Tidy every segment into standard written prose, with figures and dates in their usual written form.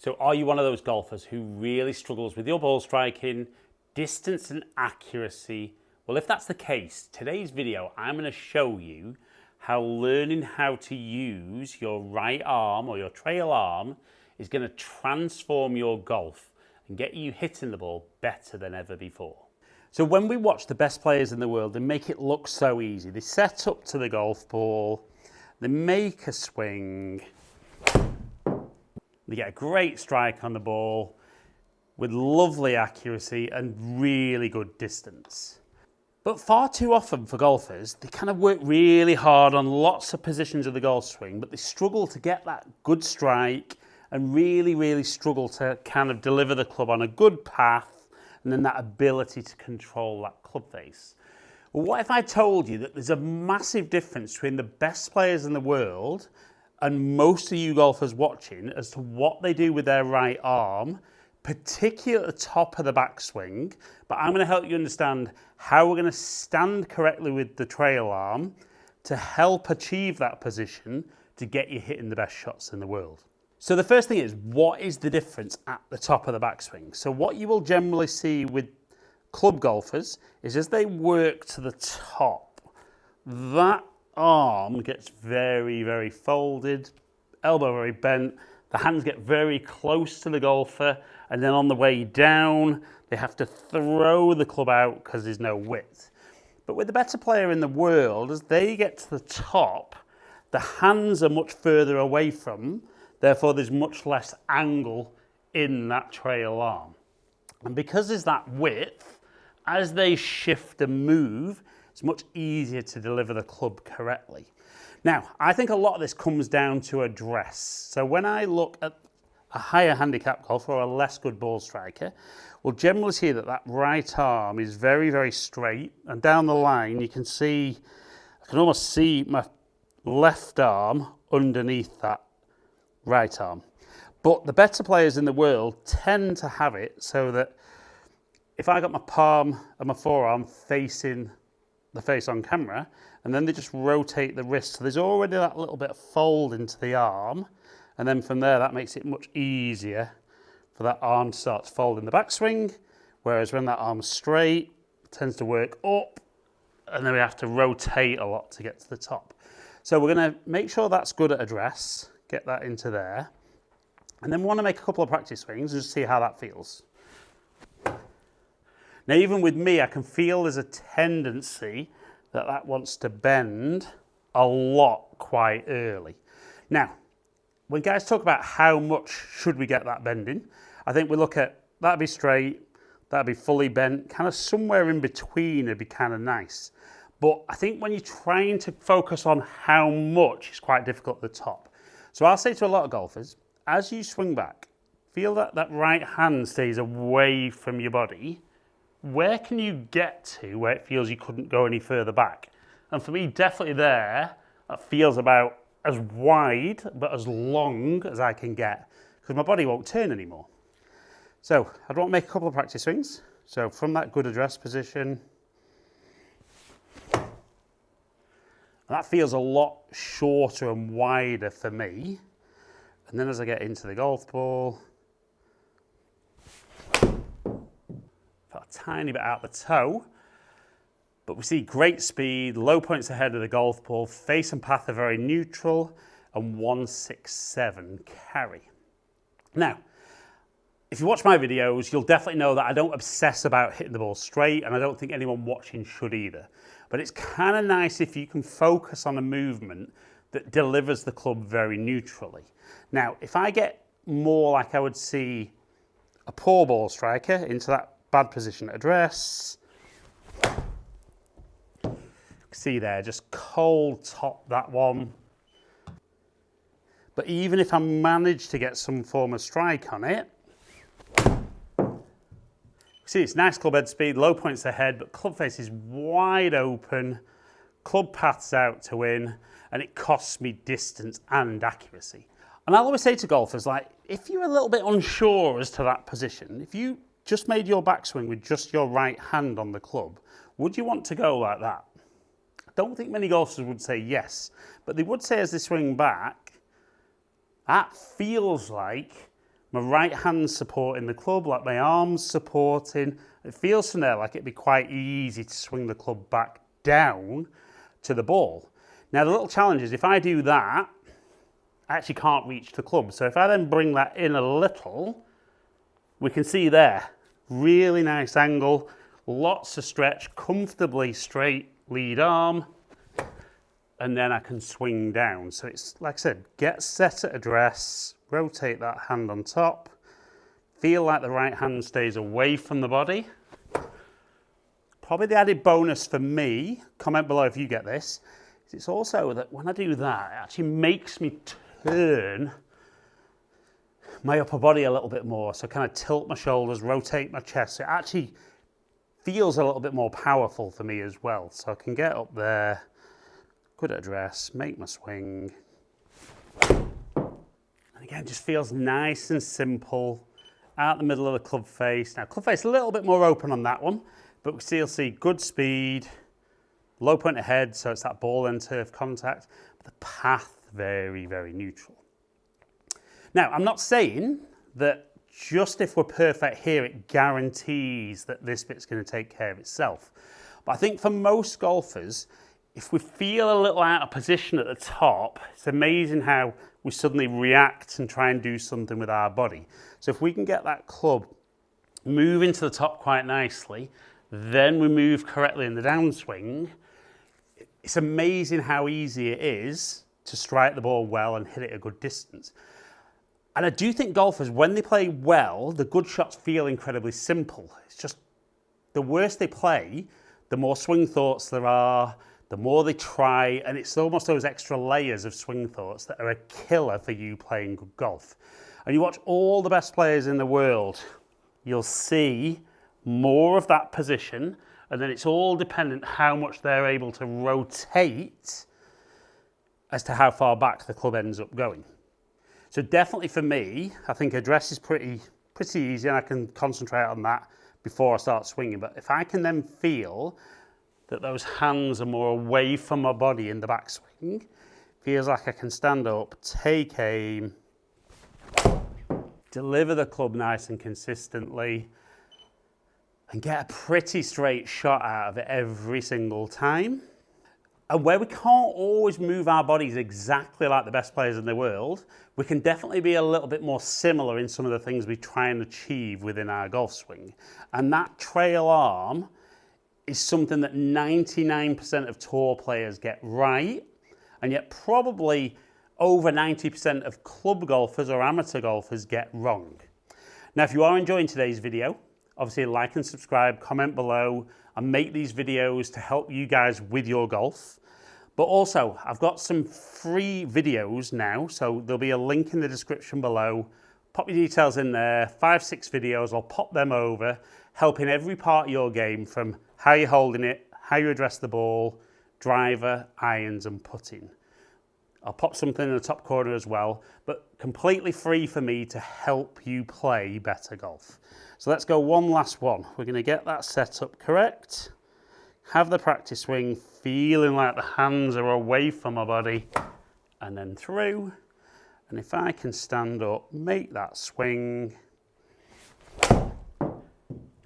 So are you one of those golfers who really struggles with your ball striking, distance and accuracy? Well, if that's the case, today's video, I'm going to show you how learning how to use your right arm or your trail arm is going to transform your golf and get you hitting the ball better than ever before. So when we watch the best players in the world, they make it look so easy. They set up to the golf ball, they make a swing, they get a great strike on the ball with lovely accuracy and really good distance. But far too often for golfers, they kind of work really hard on lots of positions of the golf swing, but they struggle to get that good strike and really struggle to kind of deliver the club on a good path and then that ability to control that club face. Well, what if I told you that there's a massive difference between the best players in the world and most of you golfers watching as to what they do with their right arm, particularly at the top of the backswing, but I'm going to help you understand how we're going to stand correctly with the trail arm to help achieve that position to get you hitting the best shots in the world. So the first thing is, what is the difference at the top of the backswing? So what you will generally see with club golfers is as they work to the top, that arm gets very folded, elbow very bent, the hands get very close to the golfer, and then on the way down, they have to throw the club out because there's no width. But with the better player in the world, as they get to the top, the hands are much further away from, therefore there's much less angle in that trail arm. And because there's that width, as they shift and move, it's much easier to deliver the club correctly. Now, I think a lot of this comes down to address. So when I look at a higher handicap golfer or a less good ball striker, we'll generally see that that right arm is very straight, and down the line you can see, I can almost see my left arm underneath that right arm. But the better players in the world tend to have it so that if I got my palm and my forearm facing the face on camera, and then they just rotate the wrist, so there's already that little bit of fold into the arm, and then from there that makes it much easier for that arm to start to fold in the backswing, whereas when that arm's straight, it tends to work up, and then we have to rotate a lot to get to the top. So we're going to make sure that's good at address, get that into there, and then we want to make a couple of practice swings and just see how that feels. Now, even with me, I can feel there's a tendency that wants to bend a lot quite early. Now, when guys talk about how much should we get that bending, I think we look at that'd be straight, that'd be fully bent, kind of somewhere in between would be kind of nice. But I think when you're trying to focus on how much, it's quite difficult at the top. So I'll say to a lot of golfers, as you swing back, feel that that right hand stays away from your body. Where can you get to where it feels you couldn't go any further back? And for me, definitely there, that feels about as wide but as long as I can get, because my body won't turn anymore. So I'd want to make a couple of practice swings. So from that good address position, and that feels a lot shorter and wider for me. And then as I get into the golf ball, a tiny bit out the toe, but we see great speed, low points ahead of the golf ball, face and path are very neutral, and 167 carry. Now, if you watch my videos, you'll definitely know that I don't obsess about hitting the ball straight, and I don't think anyone watching should either. But it's kind of nice if you can focus on a movement that delivers the club very neutrally. Now, if I get more like I would see a poor ball striker into that bad position at address, see there, just cold top that one. But even if I manage to get some form of strike on it, see it's nice club head speed, low points ahead, but club face is wide open, club paths out to win, and it costs me distance and accuracy. And I'll always say to golfers, like, if you're a little bit unsure as to that position, if you just made your backswing with just your right hand on the club, would you want to go like that? I don't think many golfers would say yes, but they would say as they swing back, that feels like My right hand supporting the club, like my arms supporting. It feels from there like it'd be quite easy to swing the club back down to the ball. Now the little challenge is if I do that, I actually can't reach the club. So if I then bring that in a little, we can see there, really nice angle, lots of stretch, comfortably straight lead arm, and then I can swing down. So it's, like I said, get set at address, rotate that hand on top, feel like the right hand stays away from the body. Probably the added bonus for me, comment below if you get this, is it's also that when I do that, it actually makes me turn my upper body a little bit more. So kind of tilt my shoulders, rotate my chest. So it actually feels a little bit more powerful for me as well. So I can get up there, good address, make my swing. And again, just feels nice and simple. Out the middle of the club face. Now club face a little bit more open on that one, but we still see good speed, low point ahead, so it's that ball and turf contact. But the path, very, very neutral. Now, I'm not saying that just if we're perfect here, it guarantees that this bit's going to take care of itself. But I think for most golfers, if we feel a little out of position at the top, it's amazing how we suddenly react and try and do something with our body. So if we can get that club moving to the top quite nicely, then we move correctly in the downswing, it's amazing how easy it is to strike the ball well and hit it a good distance. And I do think golfers, when they play well, the good shots feel incredibly simple. It's just the worse they play, the more swing thoughts there are, the more they try, and it's almost those extra layers of swing thoughts that are a killer for you playing good golf. And you watch all the best players in the world, you'll see more of that position, and then it's all dependent how much they're able to rotate as to how far back the club ends up going. So definitely for me, I think address is pretty easy, and I can concentrate on that before I start swinging. But if I can then feel that those hands are more away from my body in the backswing, feels like I can stand up, take aim, deliver the club nice and consistently, and get a pretty straight shot out of it every single time. And where we can't always move our bodies exactly like the best players in the world, we can definitely be a little bit more similar in some of the things we try and achieve within our golf swing. And that trail arm is something that 99% of tour players get right, and yet probably over 90% of club golfers or amateur golfers get wrong. Now, if you are enjoying today's video, obviously like and subscribe, comment below. I make these videos to help you guys with your golf. But also, I've got some free videos now, so there'll be a link in the description below. Pop your details in there, 5-6 videos, I'll pop them over, helping every part of your game from how you're holding it, how you address the ball, driver, irons and putting. I'll pop something in the top corner as well, but completely free for me to help you play better golf. So let's go one last one. We're going to get that set up correct. Have the practice swing, feeling like the hands are away from my body, and then through. And if I can stand up, make that swing.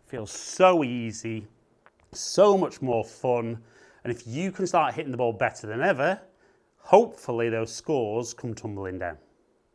Feels so easy, so much more fun. And if you can start hitting the ball better than ever, hopefully those scores come tumbling down.